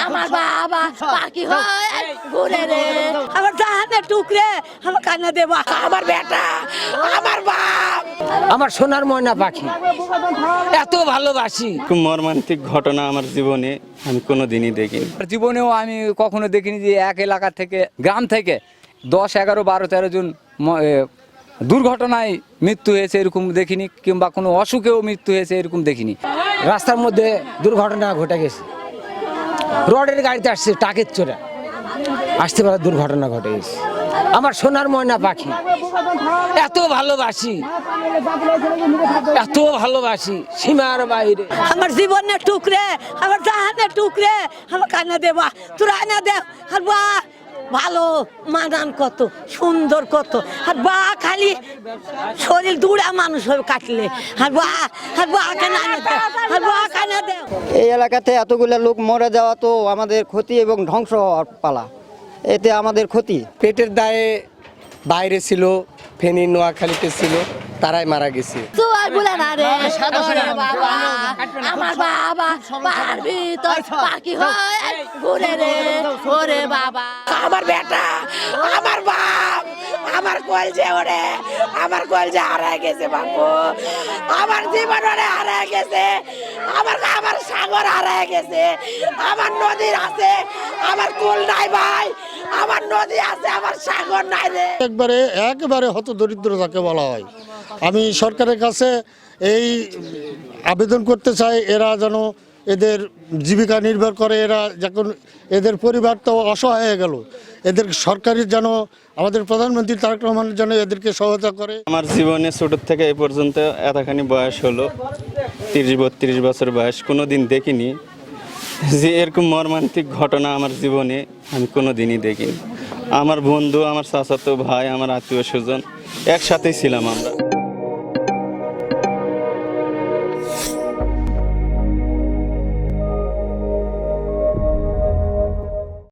আমার বাবা পাখি হয় ঘুরে রে আমার জাহানের টুকরে আমার কান্না দেবা আমার বেটা আমার বাপ আমার সোনার ময়না পাখি এত ভালোবাসি। খুব মর্মান্তিক ঘটনা আমার জীবনে আমি কোনোদিনই দেখিনি। জীবনেও আমি কখনো দেখিনি যে এক এলাকা থেকে গ্রাম থেকে 10, 11, 12, 13 জন দুর্ঘটনায় মৃত্যু হয়েছে এরকম দেখিনি, কিংবা কোনো অসুখেও মৃত্যু হয়েছে এরকম দেখিনি। রাস্তার মধ্যে দুর্ঘটনা ঘটে গেছে, রডের গাড়িতে আসছে টাকের চোরা আসতে পারে দুর্ঘটনা ঘটে গেছে। আমার সোনার ময়না পাখি এত ভালোবাসি, এত ভালোবাসি সীমার বাইরে। আমার জীবনের টুকরে আমার জাহানের টুকরে আমার কান্না দেবা তোরা আনা দে আর বা ভালো মানান কত সুন্দর কত আর বা খালি শরীর দুড়া মানুষ হয়ে কাটলে আর বা কান্না দে আর বা কান্না দে। এই এলাকাতে এতগুলো লোক মরে যাওয়া তো আমাদের ক্ষতি এবং ধ্বংস হওয়ার পালা, এতে আমাদের ক্ষতি। পেটের দায়ে বাইরে ছিল, ফেনী নোয়াখালীতে ছিল, তারাই মারা গেছে। তুই বলে না রে ওরে বাবা আমার বাবা পারবি তো পাখি হয় ঘুরে রে ওরে বাবা আমার বেটা আমার বাপ আমার কলজে ওরে আমার কলজে হারায় গেছে বাপু আমার জীবন ওরে হারায় গেছে আমার সাগর হারায় গেছে আমার নদী আছে আমার কুল নাই ভাই আমার নদী আছে আমার সাগর নাই রে। একেবারে হতদরিদ্র যাকে বলা হয়। আমি সরকারের কাছে এই আবেদন করতে চাই, এরা যেন এদের জীবিকা নির্ভর করে, এরা যখন এদের পরিবার তো অসহায় হয়ে গেল, এদের সরকারের যেন আমাদের প্রধানমন্ত্রী তারেক রহমান যেন এদেরকে সহায়তা করে। আমার জীবনে ছোটোর থেকে এই পর্যন্ত এতখানি বয়স হলো, 30-32 বছর বয়স, কোনোদিন দেখিনি যে এরকম মর্মান্তিক ঘটনা আমার জীবনে আমি কোনোদিনই দেখিনি। আমার বন্ধু, আমার চাচাতো ভাই, আমার আত্মীয় স্বজন একসাথেই ছিলাম আমরা।